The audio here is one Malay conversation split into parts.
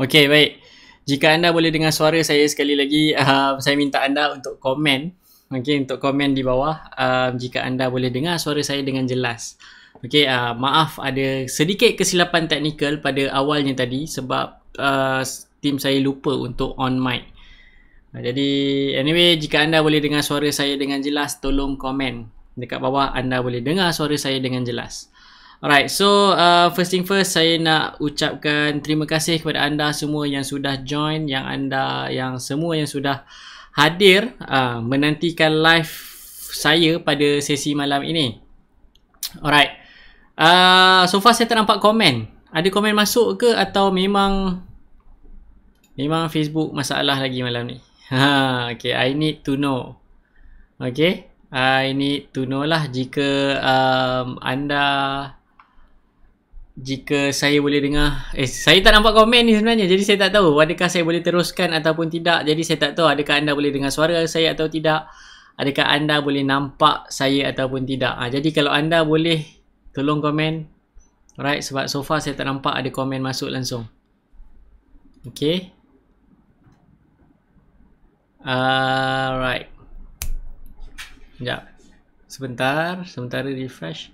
Okey, baik. Jika anda boleh dengar suara saya sekali lagi, saya minta anda untuk komen. Okey, untuk komen di bawah jika anda boleh dengar suara saya dengan jelas. Okey, maaf ada sedikit kesilapan teknikal pada awalnya tadi sebab tim saya lupa untuk on mic. Jadi anyway, jika anda boleh dengar suara saya dengan jelas, tolong komen dekat bawah anda boleh dengar suara saya dengan jelas. Alright, so first thing first, saya nak ucapkan terima kasih kepada anda semua yang sudah join, yang semua yang sudah hadir menantikan live saya pada sesi malam ini. Alright, so far saya tak nampak komen. Ada komen masuk ke atau memang Facebook masalah lagi malam ni? Okay, I need to know. Okay, I need to know lah jika jika saya boleh dengar. Saya tak nampak komen ni sebenarnya, jadi saya tak tahu adakah saya boleh teruskan ataupun tidak. Jadi saya tak tahu adakah anda boleh dengar suara saya atau tidak, adakah anda boleh nampak saya ataupun tidak. Jadi kalau anda boleh tolong komen. Alright, sebab so far saya tak nampak ada komen masuk langsung. Okay, alright, sekejap, sebentar refresh.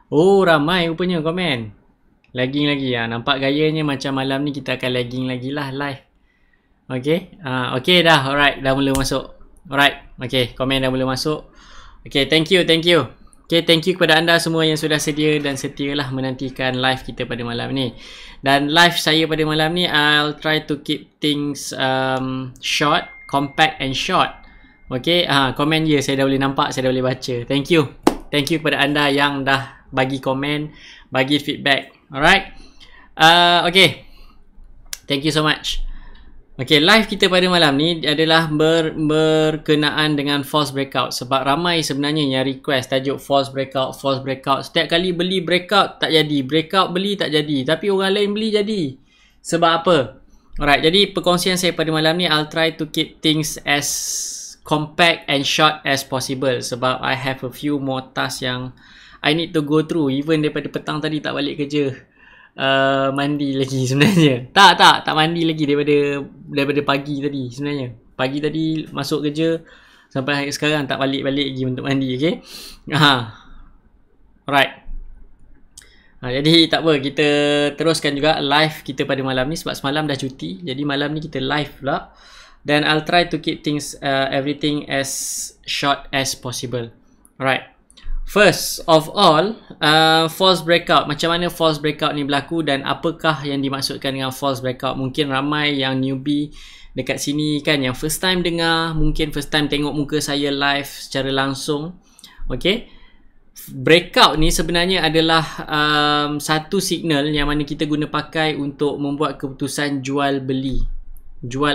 Oh, ramai rupanya komen. Lagging lagi nampak gayanya macam malam ni kita akan lagging lagi lah live. Okay, okay dah, alright, dah mula masuk. Alright, okay, komen dah mula masuk. Okay, thank you. Okay, thank you kepada anda semua yang sudah sedia dan setialah menantikan live kita pada malam ni. Dan live saya pada malam ni, I'll try to keep things short, compact and short. Okay, komen je, saya dah boleh nampak, saya dah boleh baca. Thank you kepada anda yang dah bagi komen, bagi feedback. Alright, okay, thank you so much. Okay, live kita pada malam ni adalah berkenaan dengan false breakout. Sebab ramai sebenarnya yang request tajuk false breakout. Setiap kali beli breakout tak jadi, breakout beli tak jadi, tapi orang lain beli jadi. Sebab apa? Alright, jadi perkongsian saya pada malam ni, I'll try to keep things as compact and short as possible. Sebab I have a few more tasks yang I need to go through. Even daripada petang tadi tak balik kerja, mandi lagi sebenarnya. Tak mandi lagi daripada pagi tadi sebenarnya. Pagi tadi masuk kerja sampai sekarang tak balik-balik lagi untuk mandi. Okay, alright. Jadi tak apa, kita teruskan juga live kita pada malam ni sebab semalam dah cuti. Jadi malam ni kita live pula. Dan I'll try to keep things everything as short as possible. Alright. First of all, false breakout. Macam mana false breakout ni berlaku dan apakah yang dimaksudkan dengan false breakout? Mungkin ramai yang newbie dekat sini kan, yang first time dengar, mungkin first time tengok muka saya live secara langsung. Okay, breakout ni sebenarnya adalah satu signal yang mana kita guna pakai untuk membuat keputusan jual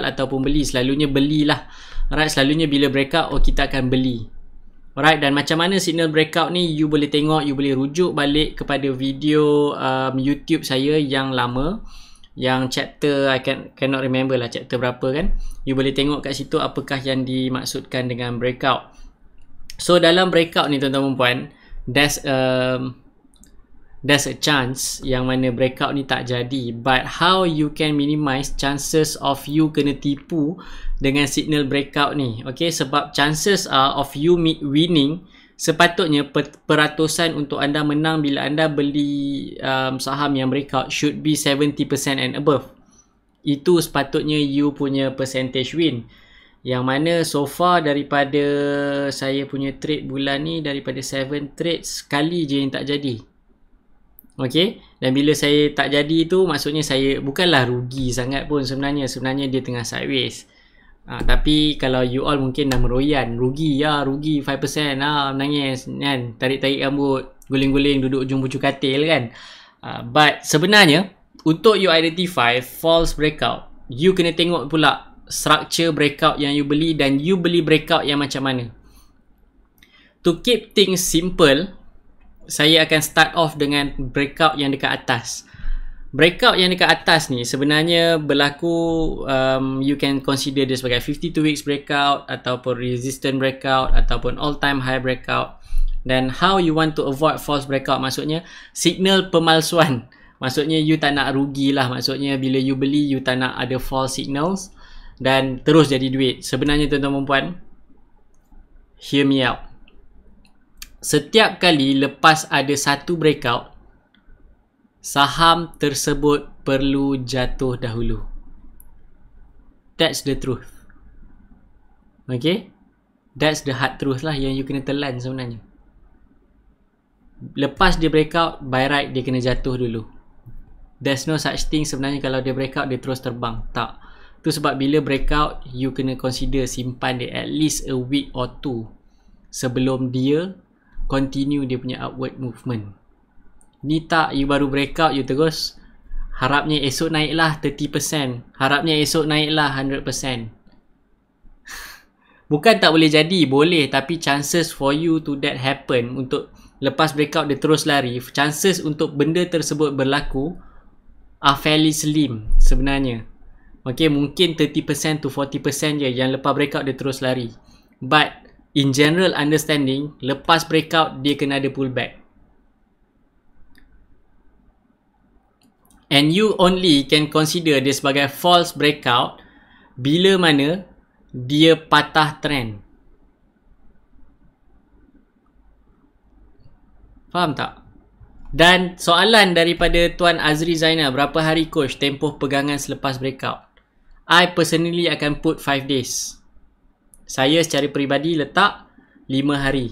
ataupun beli. Selalunya belilah. Alright, selalunya bila breakout, kita akan beli. Alright, dan macam mana signal breakout ni, you boleh tengok, you boleh rujuk balik kepada video YouTube saya yang lama, yang chapter, I cannot remember lah chapter berapa kan. You boleh tengok kat situ apakah yang dimaksudkan dengan breakout. So dalam breakout ni tuan-tuan dan puan, there's a chance yang mana breakout ni tak jadi. But how you can minimize chances of you kena tipu dengan signal breakout ni? Okay, sebab chances of you winning, sepatutnya peratusan untuk anda menang bila anda beli saham yang breakout should be 70% and above. Itu sepatutnya you punya percentage win. Yang mana so far daripada saya punya trade bulan ni, daripada 7 trades, sekali je yang tak jadi. Okay, dan bila saya tak jadi tu, maksudnya saya bukanlah rugi sangat pun sebenarnya. Sebenarnya dia tengah sideways. Tapi kalau you all mungkin dah meroyan, rugi 5%, menangis kan, tarik-tarik rambut, guling-guling, duduk ujung pucuk katil kan. But sebenarnya untuk you identify false breakout, you kena tengok pula structure breakout yang you beli dan you beli breakout yang macam mana. To keep things simple, saya akan start off dengan breakout yang dekat atas. Breakout yang dekat atas ni sebenarnya berlaku, you can consider dia sebagai 52 weeks breakout ataupun resistance breakout ataupun all time high breakout. Dan how you want to avoid false breakout, maksudnya signal pemalsuan. Maksudnya you tak nak rugi lah. Maksudnya bila you beli, you tak nak ada false signals dan terus jadi duit. Sebenarnya tuan-tuan dan puan, hear me out. Setiap kali lepas ada satu breakout, saham tersebut perlu jatuh dahulu. That's the truth. Okay? That's the hard truth lah yang you kena telan sebenarnya. Lepas dia breakout, by right dia kena jatuh dulu. There's no such thing sebenarnya kalau dia breakout dia terus terbang. Tak. Tu sebab bila breakout, you kena consider simpan dia at least a week or two sebelum dia continue dia punya upward movement. Ni tak, you baru breakout, you terus harapnya esok naiklah 30%, harapnya esok naiklah 100%. Bukan tak boleh jadi, boleh, tapi chances for you to that happen, untuk lepas breakout dia terus lari, chances untuk benda tersebut berlaku are fairly slim sebenarnya. Okay, mungkin 30% to 40% je yang lepas breakout dia terus lari. But in general understanding, lepas breakout dia kena ada pullback. And you only can consider dia sebagai false breakout bila mana dia patah trend. Faham tak? Dan soalan daripada Tuan Azri Zainal, berapa hari coach tempoh pegangan selepas breakout? I personally akan put 5 days. Saya secara peribadi letak 5 hari.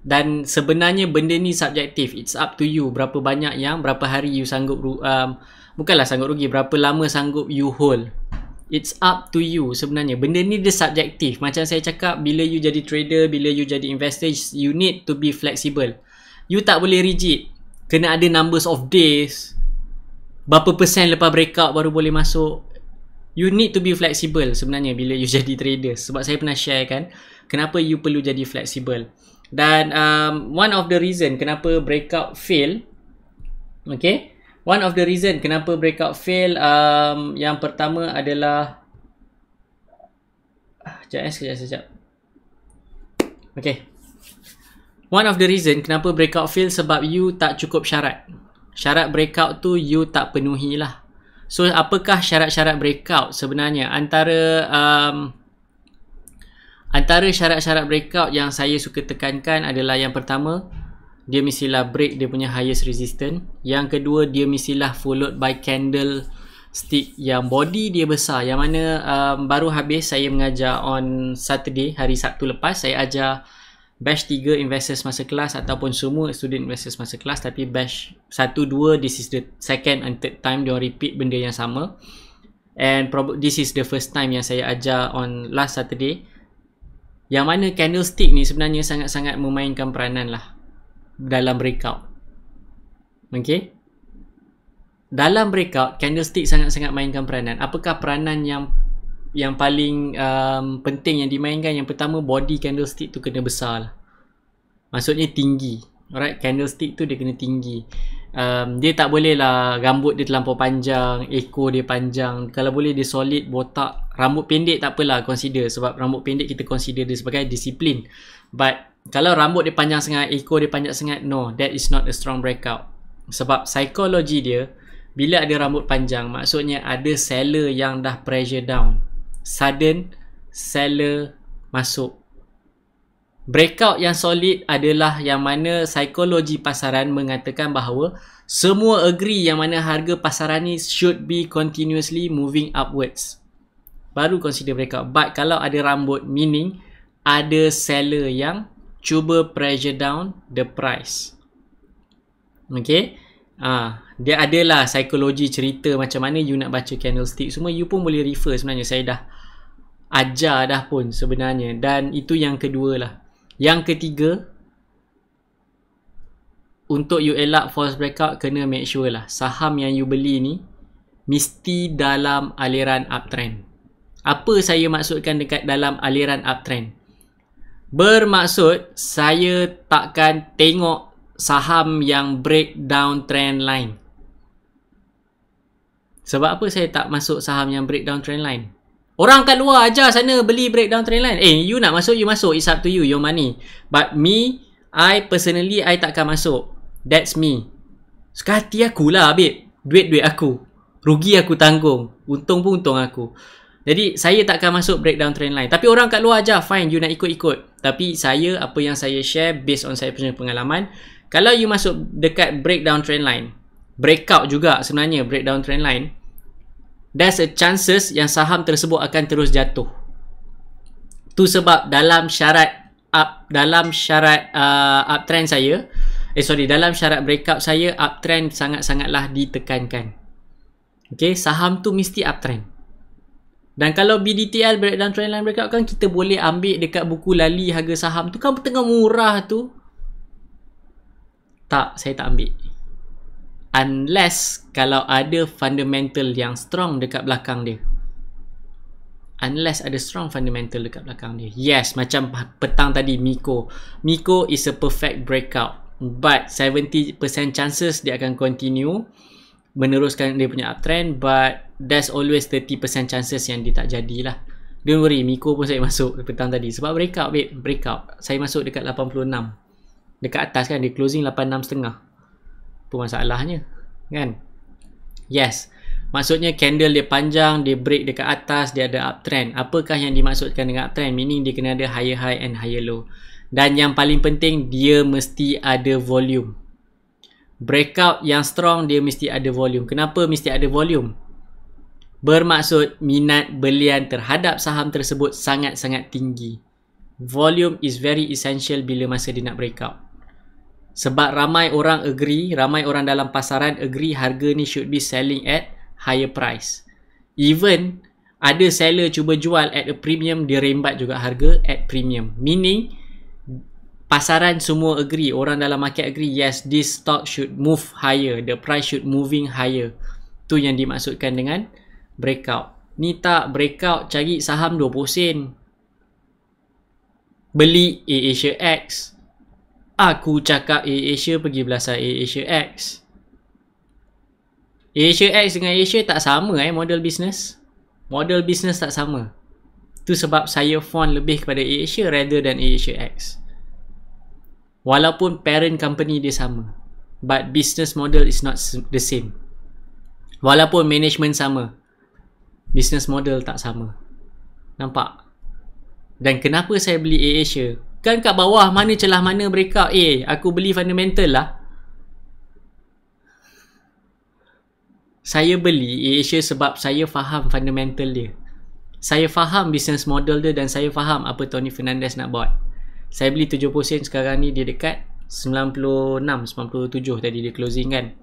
Dan sebenarnya benda ni subjektif. It's up to you berapa banyak yang, berapa hari you sanggup, bukanlah sanggup rugi, berapa lama sanggup you hold. It's up to you sebenarnya. Benda ni dia subjektif. Macam saya cakap, bila you jadi trader, bila you jadi investor, you need to be flexible. You tak boleh rigid. Kena ada numbers of days. Berapa persen lepas breakout baru boleh masuk. You need to be flexible sebenarnya bila you jadi trader. Sebab saya pernah share kan, kenapa you perlu jadi flexible. Dan one of the reason kenapa breakout fail, okay, one of the reason kenapa breakout fail, yang pertama adalah sekejap. Okay, one of the reason kenapa breakout fail sebab you tak cukup syarat. Syarat breakout tu you tak penuhi lah. So apakah syarat-syarat breakout sebenarnya? Antara syarat-syarat breakout yang saya suka tekankan adalah yang pertama, dia mestilah break dia punya highest resistance. Yang kedua, dia mestilah followed by candle stick yang body dia besar. Yang mana baru habis saya mengajar on Saturday, hari Sabtu lepas, saya ajar batch 3 investors masterclass ataupun semua student investors masterclass, tapi batch 1, 2, this is the second and third time dia repeat benda yang sama. And this is the first time yang saya ajar on last Saturday. Yang mana candlestick ni sebenarnya sangat-sangat memainkan peranan lah dalam breakout. Okay, dalam breakout candlestick sangat-sangat mainkan peranan. Apakah peranan yang paling penting yang dimainkan? Yang pertama, body candlestick tu kena besar lah. Maksudnya tinggi. Alright, candlestick tu dia kena tinggi. Dia tak boleh lah rambut dia terlampau panjang, ekor dia panjang. Kalau boleh dia solid, botak. Rambut pendek tak apalah consider, sebab rambut pendek kita consider dia sebagai disiplin. But kalau rambut dia panjang sangat, ekor dia panjang sangat, no, that is not a strong breakout. Sebab psikologi dia, bila ada rambut panjang, maksudnya ada seller yang dah pressure down. Sudden seller masuk. Breakout yang solid adalah yang mana psikologi pasaran mengatakan bahawa semua agree yang mana harga pasaran ni should be continuously moving upwards. Baru consider breakout. But kalau ada rambut, meaning ada seller yang cuba pressure down the price. Okay, dia adalah psikologi cerita macam mana you nak baca candlestick. Semua you pun boleh refer sebenarnya. Saya dah ajar dah pun sebenarnya. Dan itu yang kedua lah. Yang ketiga, untuk you elak false breakout, kena make sure lah saham yang you beli ni mesti dalam aliran uptrend. Apa saya maksudkan dekat dalam aliran uptrend? Bermaksud saya takkan tengok saham yang break down trend line. Sebab apa saya tak masuk saham yang break down trend line? Orang kat luar ajar sana beli breakdown trend line. You nak masuk, you masuk. It's up to you, your money. But me, I personally, I takkan masuk. That's me. Suka hati aku lah, babe. Duit-duit aku. Rugi aku tanggung. Untung pun untung aku. Jadi saya takkan masuk breakdown trend line. Tapi orang kat luar aja, fine, you nak ikut-ikut. Tapi saya, apa yang saya share based on saya punya pengalaman, kalau you masuk dekat breakdown trend line, breakout juga sebenarnya breakdown trend line, there's a chances yang saham tersebut akan terus jatuh. Tu sebab dalam syarat uptrend saya, dalam syarat breakout saya, uptrend sangat-sangatlah ditekankan. Okay, saham tu mesti uptrend. Dan kalau BDTL breakdown trend line breakout kan, kita boleh ambil dekat buku lali harga saham tu kan tengah murah tu. Tak, saya tak ambil. Unless kalau ada fundamental yang strong dekat belakang dia. Unless ada strong fundamental dekat belakang dia. Yes, macam petang tadi Miko. Miko is a perfect breakout. But 70% chances dia akan continue meneruskan dia punya uptrend, but there's always 30% chances yang dia tak jadilah. Don't worry, Miko pun saya masuk petang tadi sebab breakout, babe, breakout. Saya masuk dekat 86. Dekat atas kan, dia closing 86.5. Apa masalahnya? Kan? Yes. Maksudnya candle dia panjang, dia break dekat atas, dia ada uptrend. Apakah yang dimaksudkan dengan uptrend? Meaning dia kena ada higher high and higher low. Dan yang paling penting, dia mesti ada volume. Breakout yang strong, dia mesti ada volume. Kenapa mesti ada volume? Bermaksud minat belian terhadap saham tersebut sangat-sangat tinggi. Volume is very essential bila masa dia nak breakout. Sebab ramai orang agree, ramai orang dalam pasaran agree harga ni should be selling at higher price. Even ada seller cuba jual at a premium, dia rembat juga harga at premium. Meaning pasaran semua agree, orang dalam market agree, yes, this stock should move higher, the price should moving higher. Tu yang dimaksudkan dengan breakout. Ni tak breakout, cari saham 20 sen. Beli AirAsia X. Aku cakap AirAsia, pergi belasah AirAsia X. AirAsia X dengan AirAsia tak sama model bisnes. Model bisnes tak sama. Tu sebab saya fond lebih kepada AirAsia rather than AirAsia X. Walaupun parent company dia sama, but business model is not the same. Walaupun management sama, business model tak sama. Nampak? Dan kenapa saya beli AirAsia? Kan kat bawah mana celah mana breakout, aku beli fundamental lah. Saya beli AirAsia sebab saya faham fundamental dia. Saya faham business model dia dan saya faham apa Tony Fernandez nak buat. Saya beli 70 sen, sekarang ni dia dekat 96, 97 tadi dia closing kan.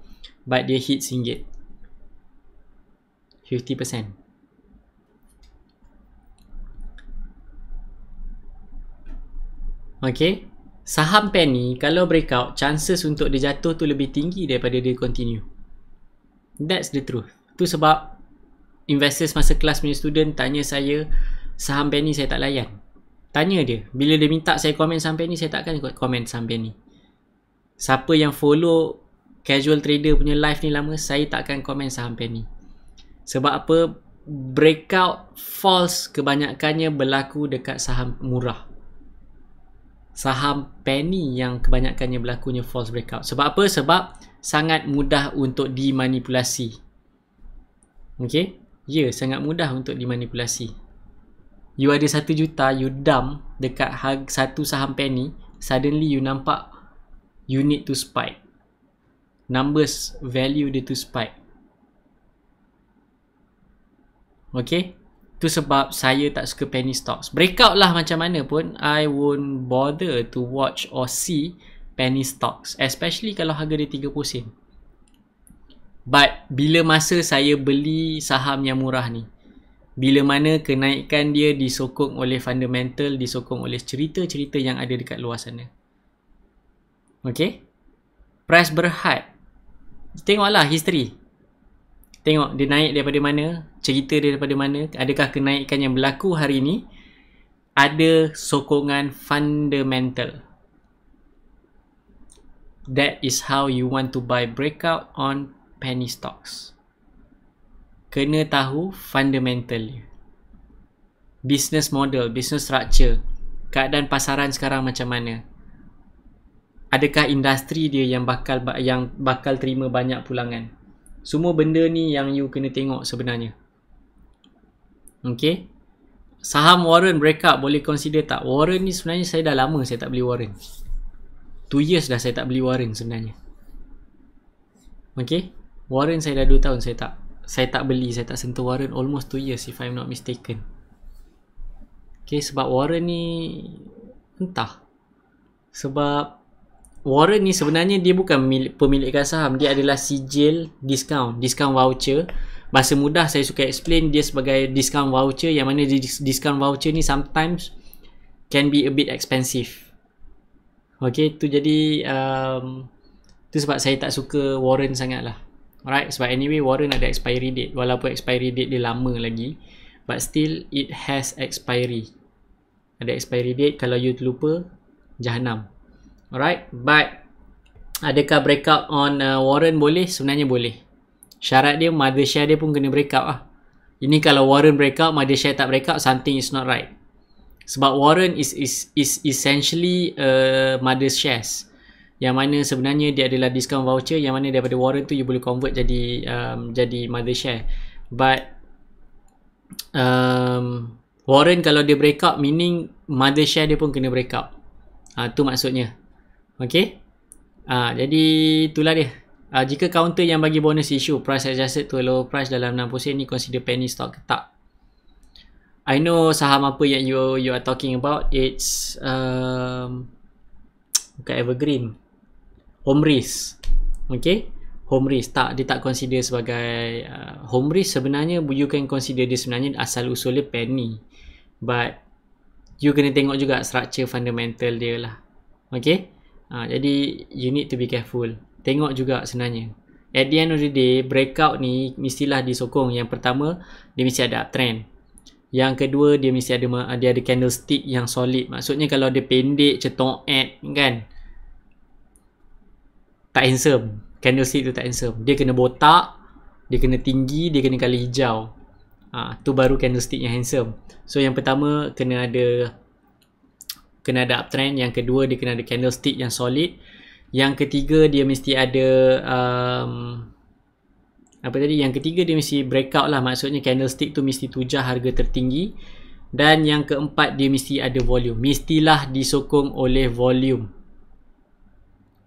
But dia hit RM1. 50%. Okay. Saham penny kalau breakout, chances untuk dia jatuh tu lebih tinggi daripada dia continue. That's the truth. Tu sebab investors masa kelas punya student tanya saya, saham penny saya tak layan. Tanya dia. Bila dia minta saya komen saham penny, saya takkan ikut komen saham penny. Siapa yang follow casual trader punya live ni lama, saya takkan komen saham penny. Sebab apa? Breakout false kebanyakannya berlaku dekat saham murah. Saham penny yang kebanyakannya berlakunya false breakout. Sebab apa? Sebab sangat mudah untuk dimanipulasi. Okay? Ya, sangat mudah untuk dimanipulasi. You ada 1 juta, you dump dekat satu saham penny, suddenly you nampak you need to spike. Numbers value dia to spike. Okay? Tu sebab saya tak suka penny stocks. Breakout lah macam mana pun, I won't bother to watch or see penny stocks. Especially kalau harga dia 30 sen. But bila masa saya beli saham yang murah ni, bila mana kenaikan dia disokong oleh fundamental, disokong oleh cerita-cerita yang ada dekat luar sana. Okay? Price berhad. Tengoklah history. Tengok dia naik daripada mana, cerita dia daripada mana, adakah kenaikan yang berlaku hari ni ada sokongan fundamental. That is how you want to buy breakout on penny stocks. Kena tahu fundamental dia. Business model, business structure, keadaan pasaran sekarang macam mana. adakah industri dia yang bakal terima banyak pulangan. Semua benda ni yang you kena tengok sebenarnya. Okay. Saham Warren breakout boleh consider tak? Warren ni sebenarnya saya dah lama saya tak beli Warren. 2 years dah saya tak beli Warren sebenarnya. Okay. Warren saya dah 2 tahun saya tak beli, saya tak sentuh Warren almost 2 years if I'm not mistaken. Okay, sebab Warren ni entah. Sebab Warren ni sebenarnya dia bukan pemilikan saham, dia adalah sijil discount voucher. Bahasa mudah saya suka explain dia sebagai discount voucher, yang mana discount voucher ni sometimes can be a bit expensive. Okay, tu jadi tu sebab saya tak suka Warren sangat lah. Alright, sebab anyway Warren ada expiry date. Walaupun expiry date dia lama lagi, but still it has expiry. Ada expiry date, kalau you terlupa, jahanam. Alright, but adakah breakout on Warren boleh? Sebenarnya boleh. Syarat dia mother share dia pun kena breakout lah. Ini kalau Warren breakout, mother share tak breakout, something is not right. Sebab Warren is essentially mother shares, yang mana sebenarnya dia adalah discount voucher, yang mana daripada Warren tu you boleh convert jadi mother share. But Warren kalau dia breakout, meaning mother share dia pun kena breakout. Tu maksudnya. Okay. Jadi itulah dia. Jika counter yang bagi bonus issue price adjusted to a lower price dalam 60 sen ni consider penny stock ke tak? I know saham apa yang you are talking about. It's bukan Evergreen, Home Risk. Okay, Home Risk tak, dia tak consider sebagai Home Risk. Sebenarnya you can consider dia sebenarnya asal usulnya penny, but you kena tengok juga structure fundamental dia lah. Okay. Jadi you need to be careful. Tengok juga sebenarnya. At the end of the day, breakout ni mestilah disokong. Yang pertama, dia mesti ada uptrend. Yang kedua, dia mesti ada candlestick yang solid. Maksudnya kalau dia pendek, cetok kan, tak handsome. Candlestick tu tak handsome. Dia kena botak, dia kena tinggi, dia kena kala hijau. Tu baru candlestick yang handsome. So yang pertama kena ada uptrend. Yang kedua, dia kena ada candlestick yang solid. Yang ketiga, dia mesti ada Yang ketiga, dia mesti breakout lah. Maksudnya candlestick tu mesti tujah harga tertinggi. Dan yang keempat, dia mesti ada volume. Mestilah disokong oleh volume.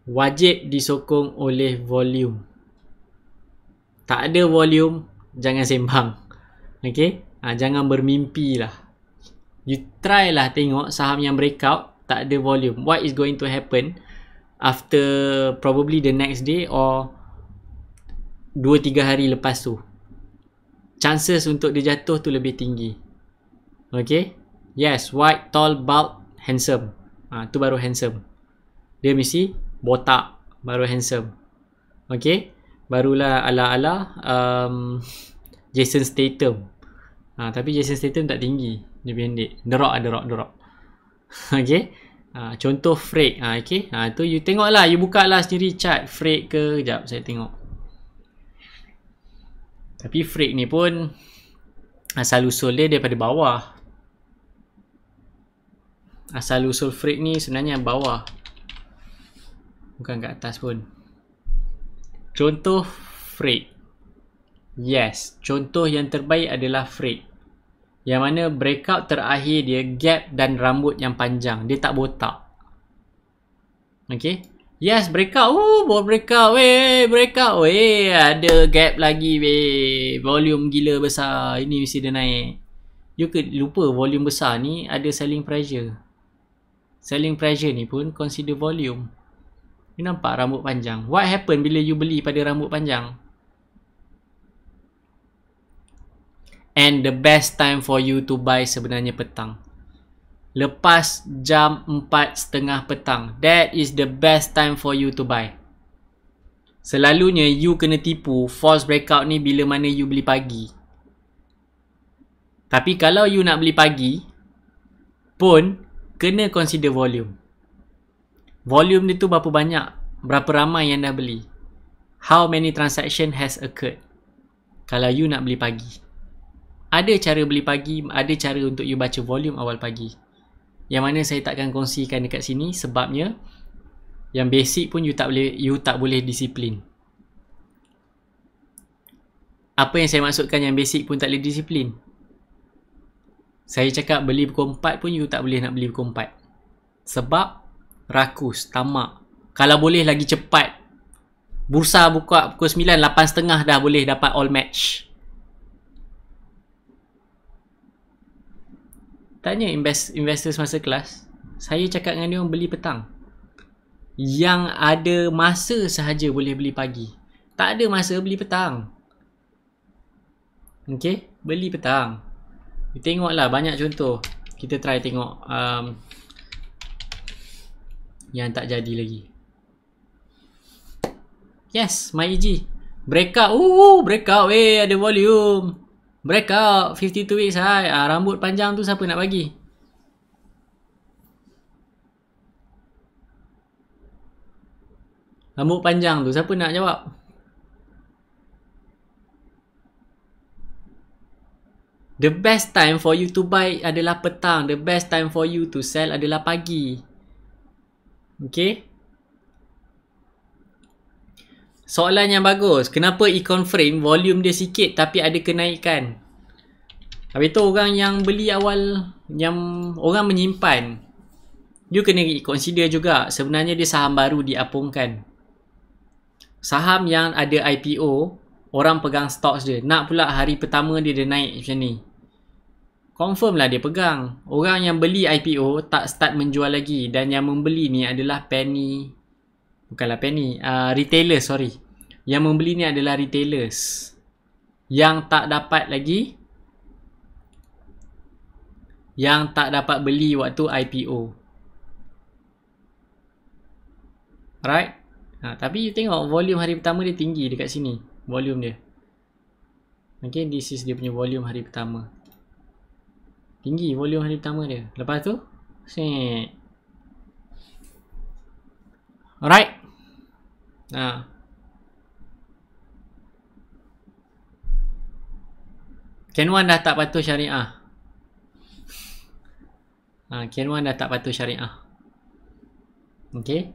Wajib disokong oleh volume. Tak ada volume, jangan sembang. Okay, jangan bermimpi lah. You try lah tengok saham yang breakout tak ada volume, what is going to happen after probably the next day or 2-3 hari lepas tu. Chances untuk dia jatuh tu lebih tinggi. Okay. Yes, white, tall, bulk, handsome. Tu baru handsome. Dia mesti botak baru handsome. Okay. Barulah ala-ala Jason Statham. Tapi Jason Statham tak tinggi, dia pendek. Derok. Okay. Contoh Freight. Okay. Tu you tengok lah, you buka lah sendiri chart Freight ke. Sekejap saya tengok. Tapi Freight ni pun asal usul dia daripada bawah. Asal usul Freight ni sebenarnya bawah, bukan kat atas pun. Contoh Freight. Yes, contoh yang terbaik adalah Freight, yang mana breakout terakhir dia gap dan rambut yang panjang. Dia tak botak. Okay. Yes, breakout. Breakout. Breakout. Ada gap lagi. Volume gila besar. Ini mesti dia naik. You lupa volume besar ni ada selling pressure. Selling pressure ni pun consider volume. You nampak rambut panjang. What happen bila you beli pada rambut panjang? And the best time for you to buy sebenarnya petang. Lepas jam 4.30 petang. That is the best time for you to buy. Selalunya you kena tipu false breakout ni bila mana you beli pagi. Tapi kalau you nak beli pagi pun kena consider volume. Volume dia tu berapa banyak, berapa ramai yang dah beli. How many transaction has occurred. Kalau you nak beli pagi, ada cara beli pagi, ada cara untuk you baca volume awal pagi, yang mana saya takkan kongsikan dekat sini sebabnya Yang basic pun you tak boleh disiplin. Apa yang saya maksudkan yang basic pun tak boleh disiplin? Saya cakap beli pukul 4 pun you tak boleh nak beli pukul 4. Sebab rakus, tamak. Kalau boleh lagi cepat. Bursa buka pukul 9, 8.30 dah boleh dapat all match. Tanya investors masa kelas. Saya cakap dengan dia orang beli petang. Yang ada masa sahaja boleh beli pagi. Tak ada masa beli petang. Okay, beli petang. Tengoklah banyak contoh. Kita try tengok yang tak jadi lagi. Yes, MyEG. Breakout. Breakout weh, ada volume. Breakout 52 weeks high. Rambut panjang tu siapa nak bagi? Rambut panjang tu siapa nak jawab? The best time for you to buy adalah petang. The best time for you to sell adalah pagi. Okay. Soalan yang bagus. Kenapa Econ Frame volume dia sikit tapi ada kenaikan? Habis tu orang yang beli awal, yang orang menyimpan, you kena consider juga sebenarnya dia saham baru diapungkan. Saham yang ada IPO, orang pegang stocks dia. Nak pula hari pertama dia naik macam ni. Confirm lah dia pegang. Orang yang beli IPO tak start menjual lagi. Dan yang membeli ni adalah retailers, sorry. Yang membeli ni adalah retailers yang tak dapat lagi, yang tak dapat beli waktu IPO. Right? Tapi you tengok volume hari pertama dia tinggi dekat sini. Volume dia. Okay, this is dia punya volume hari pertama. Tinggi volume hari pertama dia. Lepas tu alright. Ken1 dah tak patuh syariah. Ken1 dah tak patuh syariah. Okay.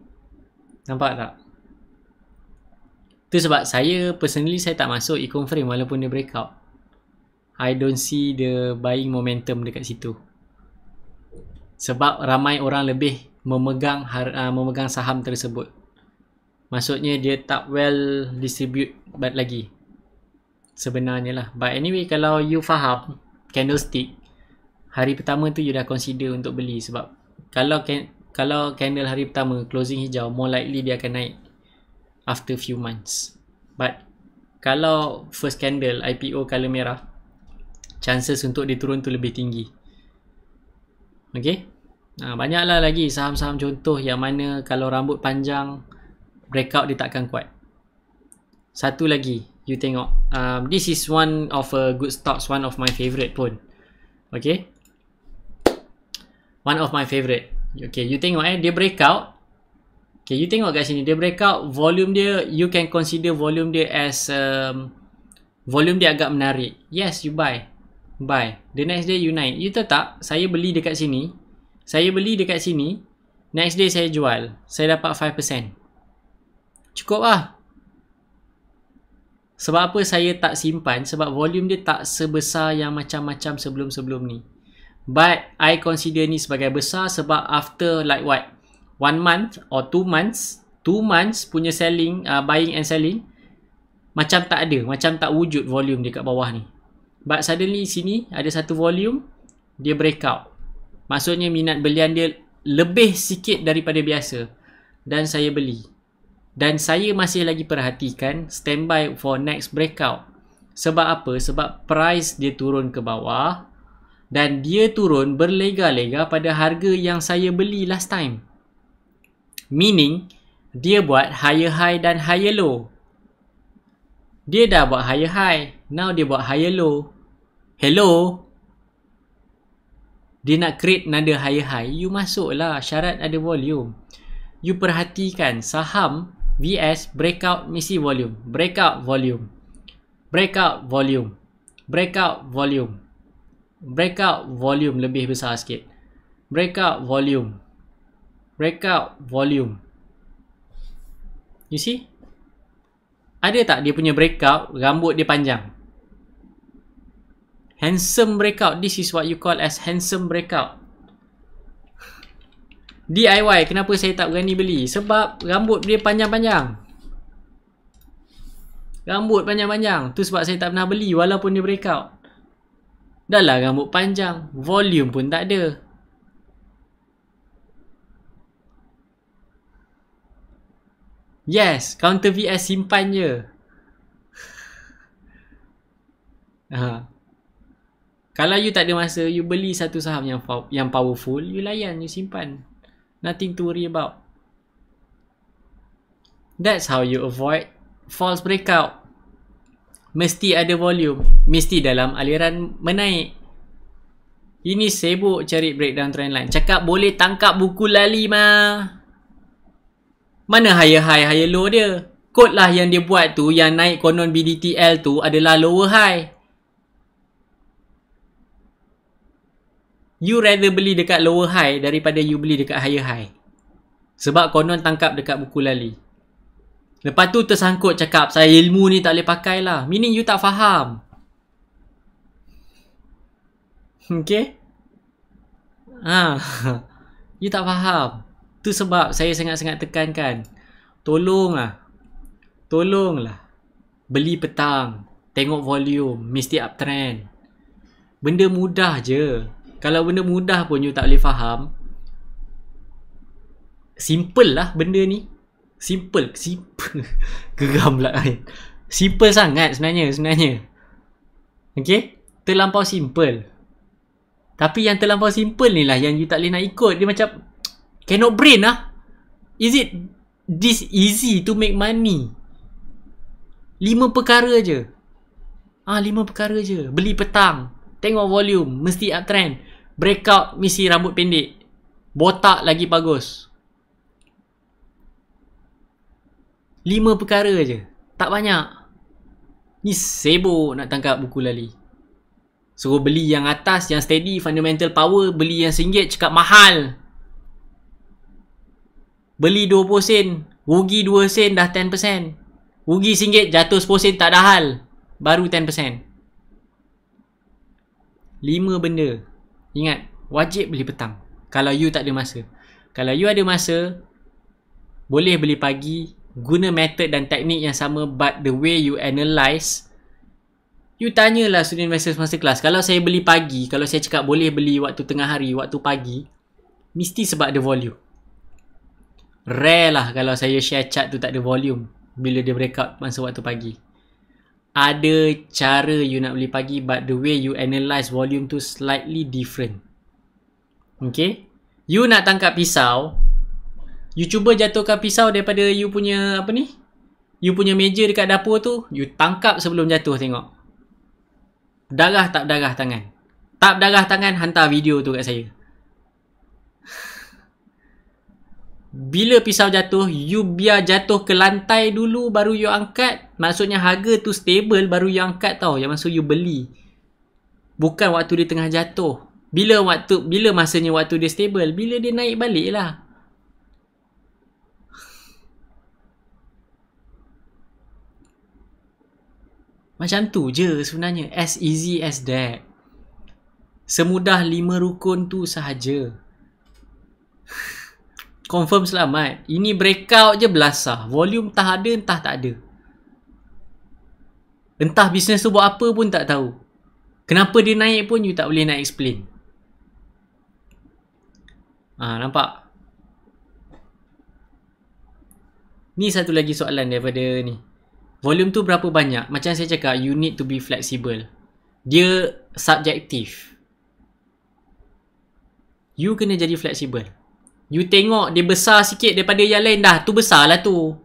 Nampak tak? Tu sebab saya personally saya tak masuk Econ Frame walaupun dia breakout. I don't see the buying momentum dekat situ. Sebab ramai orang lebih memegang saham tersebut. Maksudnya dia tak well distribute lagi. Sebenarnya lah. But anyway, kalau you faham candlestick, hari pertama tu you dah consider untuk beli. Sebab kalau candle hari pertama closing hijau, more likely dia akan naik after few months. But kalau first candle IPO color merah, chances untuk dia turun tu lebih tinggi. Okay. Banyaklah lagi saham-saham contoh yang mana kalau rambut panjang breakout dia takkan kuat. Satu lagi, you tengok. This is one of a good stocks, one of my favourite pun. Okay. One of my favourite. Okay, you tengok dia breakout. Okay, you tengok kat sini. Dia breakout, volume dia, you can consider volume dia as volume dia agak menarik. Yes, you buy. The next day you naik. You tahu tak, saya beli dekat sini. Next day saya jual. Saya dapat 5%. Cukup lah. Sebab apa saya tak simpan? Sebab volume dia tak sebesar yang macam-macam sebelum-sebelum ni. But I consider ni sebagai besar sebab after like what? 1 month or 2 months, 2 months punya selling, buying and selling, macam tak ada, macam tak wujud volume dekat bawah ni. But suddenly sini ada satu volume, dia breakout. Maksudnya minat belian dia lebih sikit daripada biasa. Dan saya beli. Dan saya masih lagi perhatikan standby for next breakout. Sebab apa? Sebab price dia turun ke bawah. Dan dia turun berlega-lega pada harga yang saya beli last time. Meaning, dia buat higher high dan higher low. Dia dah buat higher high. Now dia buat higher low. Hello? Dia nak create another higher high. You masuklah. Syarat ada volume. You perhatikan saham VS breakout mesti volume. Breakout volume. Breakout volume. Breakout volume. Breakout volume lebih besar sikit. Breakout volume. Breakout volume. You see? Ada tak dia punya breakout, rambut dia panjang? Handsome breakout. This is what you call as handsome breakout. DIY, kenapa saya tak berani beli? Sebab rambut dia panjang-panjang. Rambut panjang-panjang. Tu sebab saya tak pernah beli walaupun dia breakout. Dah lah rambut panjang. Volume pun tak ada. Yes, counter VS simpan je. Kalau you tak ada masa, you beli satu saham yang powerful, you layan, you simpan. Nothing to worry about. That's how you avoid false breakout. Mesti ada volume. Mesti dalam aliran menaik. Ini sibuk cari breakdown trendline. Cakap boleh tangkap buku lali mah. Mana higher high, higher low dia? Kod lah yang dia buat tu, yang naik konon BDTL tu adalah lower high. You rather beli dekat lower high daripada you beli dekat higher high. Sebab konon tangkap dekat buku lali. Lepas tu tersangkut cakap, saya ilmu ni tak boleh pakai lah. Meaning you tak faham. Okay? You tak faham. Tu sebab saya sangat-sangat tekankan. Tolonglah. Beli petang. Tengok volume. Mesti uptrend. Benda mudah je. Kalau benda mudah pun you tak boleh faham. Simple lah benda ni. Simple. Geram pula kan. Simple sangat sebenarnya. Okay? Terlampau simple. Tapi yang terlampau simple ni lah yang you tak boleh nak ikut. Dia macam cannot brain lah. Is it this easy to make money? 5 perkara je. 5 perkara je. Beli petang. Tengok volume, mesti uptrend. Breakout, mesti rambut pendek. Botak lagi bagus. 5 perkara je. Tak banyak. Ni sibuk nak tangkap buku lali. Suruh beli yang atas, yang steady, fundamental power. Beli yang RM1 cakap mahal. Beli 20 sen, rugi 2 sen dah 10%. Rugi RM1, jatuh 10 sen tak ada hal. Baru 10%. 5 benda. Ingat, wajib beli petang. Kalau you tak ada masa. Kalau you ada masa, boleh beli pagi. Guna method dan teknik yang sama, but the way you analyse, you tanyalah student investors masterclass. Kalau saya beli pagi, kalau saya cakap boleh beli waktu tengah hari, waktu pagi, mesti sebab ada volume. Rare lah kalau saya share chart tu tak ada volume bila dia breakout masa waktu pagi. Ada cara you nak beli pagi, but the way you analyse volume tu slightly different. Okay? You nak tangkap pisau, you cuba jatuhkan pisau daripada you punya apa ni? You punya meja dekat dapur tu, you tangkap sebelum jatuh tengok. Darah tak darah tangan? Tak darah tangan, hantar video tu kat saya. Bila pisau jatuh, you biar jatuh ke lantai dulu baru you angkat. Maksudnya harga tu stable baru you angkat tau. Yang maksud you beli. Bukan waktu dia tengah jatuh. Bila masanya waktu dia stable? Bila dia naik balik lah. Macam tu je sebenarnya. As easy as that. Semudah 5 rukun tu sahaja. Confirm selamat. Ini breakout je belasah. Volume entah ada, entah tak ada. Entah bisnes tu buat apa pun tak tahu. Kenapa dia naik pun you tak boleh nak explain. Nampak? Ni satu lagi soalan daripada ni. Volume tu berapa banyak? Macam saya cakap, you need to be flexible. Dia subjektif. You kena jadi flexible. You tengok dia besar sikit daripada yang lain, dah tu besar lah tu.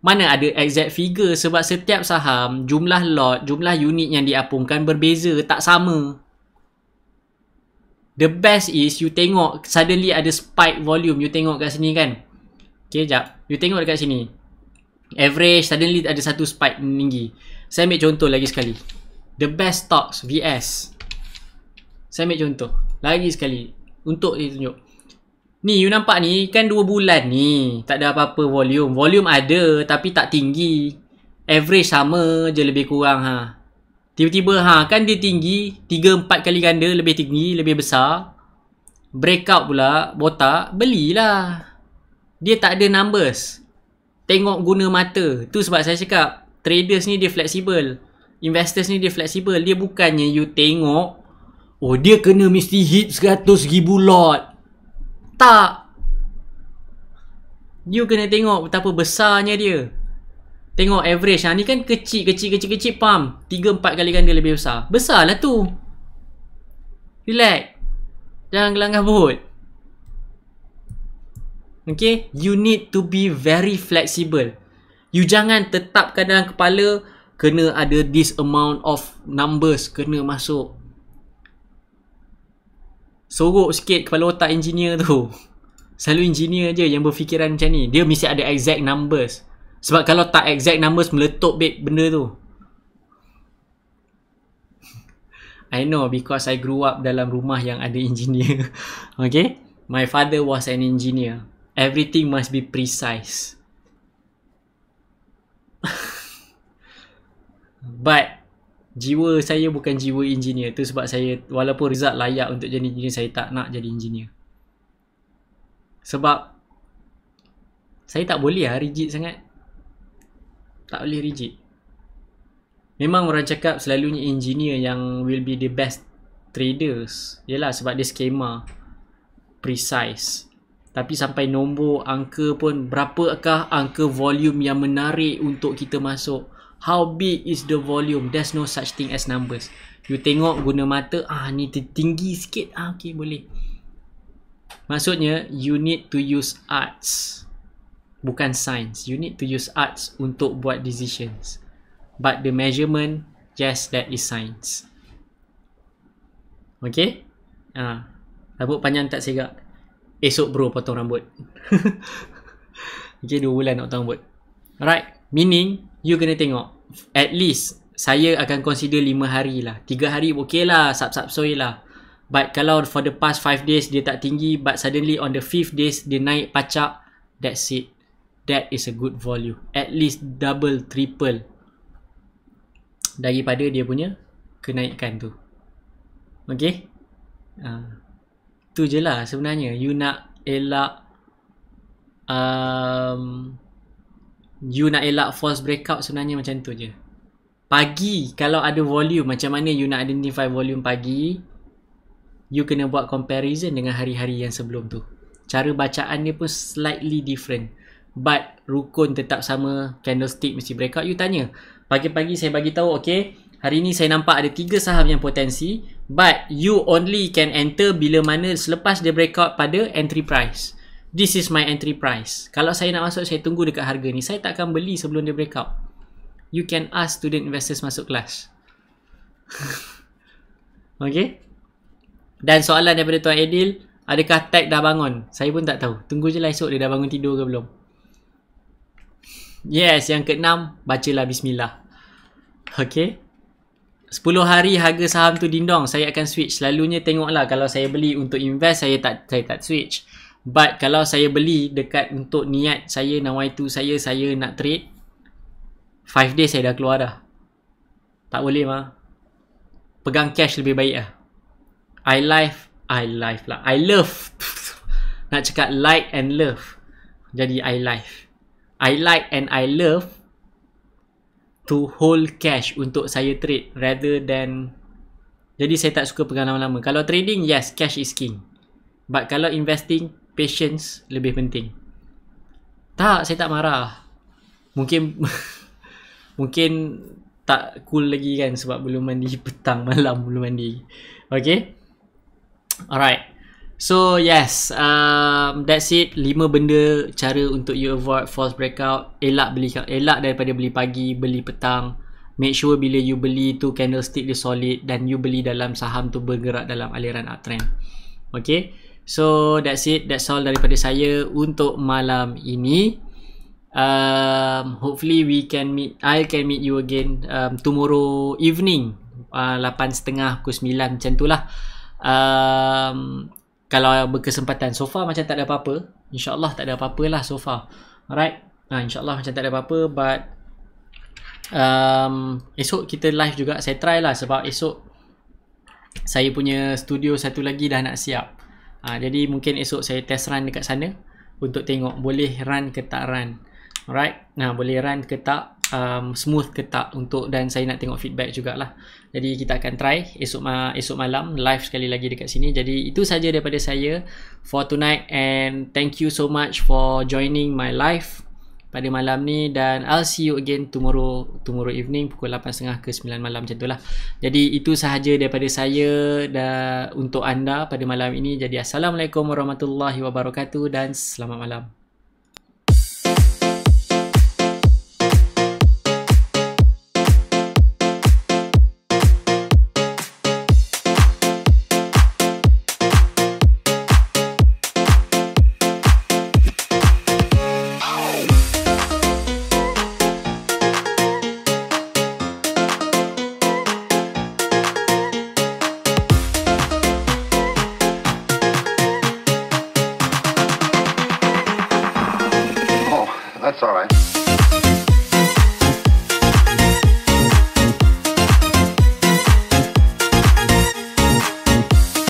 Mana ada exact figure, sebab setiap saham, jumlah lot, jumlah unit yang diapungkan berbeza, tak sama. The best is you tengok suddenly ada spike volume. You tengok kat sini kan. Okay, jap. You tengok dekat sini. Average, suddenly ada satu spike tinggi. Saya ambil contoh lagi sekali. The best stocks, VS. Saya ambil contoh lagi sekali untuk ditunjuk. Ni you nampak ni kan 2 bulan ni tak ada apa-apa volume. Volume ada tapi tak tinggi. Average sama je lebih kurang ha. Tiba-tiba kan dia tinggi 3-4 kali ganda, lebih tinggi, lebih besar. Breakout pula, botak, belilah. Dia tak ada numbers. Tengok guna mata. Tu sebab saya cakap traders ni dia fleksibel. Investors ni dia fleksibel. Dia bukannya you tengok, oh dia kena mesti hit 100,000 lot. Tak. You kena tengok betapa besarnya dia. Tengok average. Ni kan kecil, pam. 3-4 kali ganda lebih besar. Besar lah tu. Relax. Jangan gelang kabut. Okay. You need to be very flexible. You jangan tetapkan dalam kepala kena ada this amount of numbers kena masuk. Sorok sikit kepala otak engineer tu. Selalu engineer je yang berfikiran macam ni. Dia mesti ada exact numbers. Sebab kalau tak exact numbers, meletup benda tu. I know because I grew up dalam rumah yang ada engineer. Okay. My father was an engineer. Everything must be precise. But jiwa saya bukan jiwa engineer. Tu sebab saya, walaupun result layak untuk jadi engineer, saya tak nak jadi engineer. Sebab saya tak boleh rigid sangat. Tak boleh rigid. Memang orang cakap selalunya engineer yang will be the best traders. Yelah sebab dia skema, precise. Tapi sampai nombor angka pun, berapakah angka volume yang menarik untuk kita masuk? How big is the volume? There's no such thing as numbers. You tengok guna mata, ni tinggi sikit. Okay, boleh. Maksudnya, you need to use arts. Bukan science. You need to use arts untuk buat decisions. But the measurement, yes, that is science. Okay? Rambut panjang tak segak. Esok bro potong rambut. Okay, 2 bulan nak potong rambut. Alright. Meaning, you kena tengok. At least, saya akan consider 5 hari lah. 3 hari okay lah. Sap-sap-soy lah. But kalau for the past 5 days, dia tak tinggi. But suddenly on the 5th days, dia naik pacak. That's it. That is a good volume. At least double, triple daripada dia punya kenaikan tu. Okay. Tu je lah sebenarnya. You nak elak false breakout sebenarnya macam tu je. Pagi kalau ada volume, macam mana you nak identify volume pagi? You kena buat comparison dengan hari-hari yang sebelum tu. Cara bacaan dia pun slightly different. But rukun tetap sama, candlestick mesti breakout. You tanya, pagi-pagi saya bagi tahu, okay, hari ni saya nampak ada 3 saham yang potensi, but you only can enter bila mana selepas dia breakout pada entry price. This is my entry price. Kalau saya nak masuk, saya tunggu dekat harga ni. Saya tak akan beli sebelum dia breakout. You can ask student investors masuk kelas. Okay. Dan soalan daripada Tuan Adil, adakah tag dah bangun? Saya pun tak tahu. Tunggu je lah esok dia dah bangun tidur ke belum. Yes, yang ke-6, bacalah bismillah. Okay. 10 hari harga saham tu dindong, saya akan switch. Selalunya tengoklah, kalau saya beli untuk invest, saya tak switch. But kalau saya beli dekat untuk niat saya nak Y2 saya nak trade, 5 days saya dah keluar dah. Tak boleh mah. Pegang cash lebih baik lah. I love. Nak cakap like and love. Jadi I like and I love to hold cash untuk saya trade rather than. Jadi saya tak suka pegang lama-lama. Kalau trading, yes, cash is king. But kalau investing, patience lebih penting. Tak, saya tak marah. Mungkin tak cool lagi kan sebab belum mandi petang malam belum mandi. Okay. Alright. So yes, that's it. 5 benda cara untuk you avoid false breakout. Elak daripada beli pagi, beli petang. Make sure bila you beli tu candlestick dia solid dan you beli dalam saham tu bergerak dalam aliran uptrend. Okay. So that's it. That's all daripada saya untuk malam ini. Hopefully I can meet you again tomorrow evening 8.30 pukul 9 macam tu lah. kalau berkesempatan. So far macam tak ada apa-apa. InsyaAllah tak ada apa-apa lah so far. Alright. InsyaAllah macam tak ada apa-apa. But esok kita live juga. Saya try lah sebab esok saya punya studio satu lagi dah nak siap. Jadi mungkin esok saya test run dekat sana untuk tengok boleh run ke tak run. Alright. Boleh run ke tak, smooth ke tak untuk, dan saya nak tengok feedback jugalah. Jadi kita akan try esok malam live sekali lagi dekat sini. Jadi itu saja daripada saya for tonight, and thank you so much for joining my live pada malam ni, dan I'll see you again tomorrow evening pukul 8.30 ke 9 malam macam itulah. Jadi itu sahaja daripada saya untuk anda pada malam ini. Jadi Assalamualaikum warahmatullahi wabarakatuh dan selamat malam. That's all right.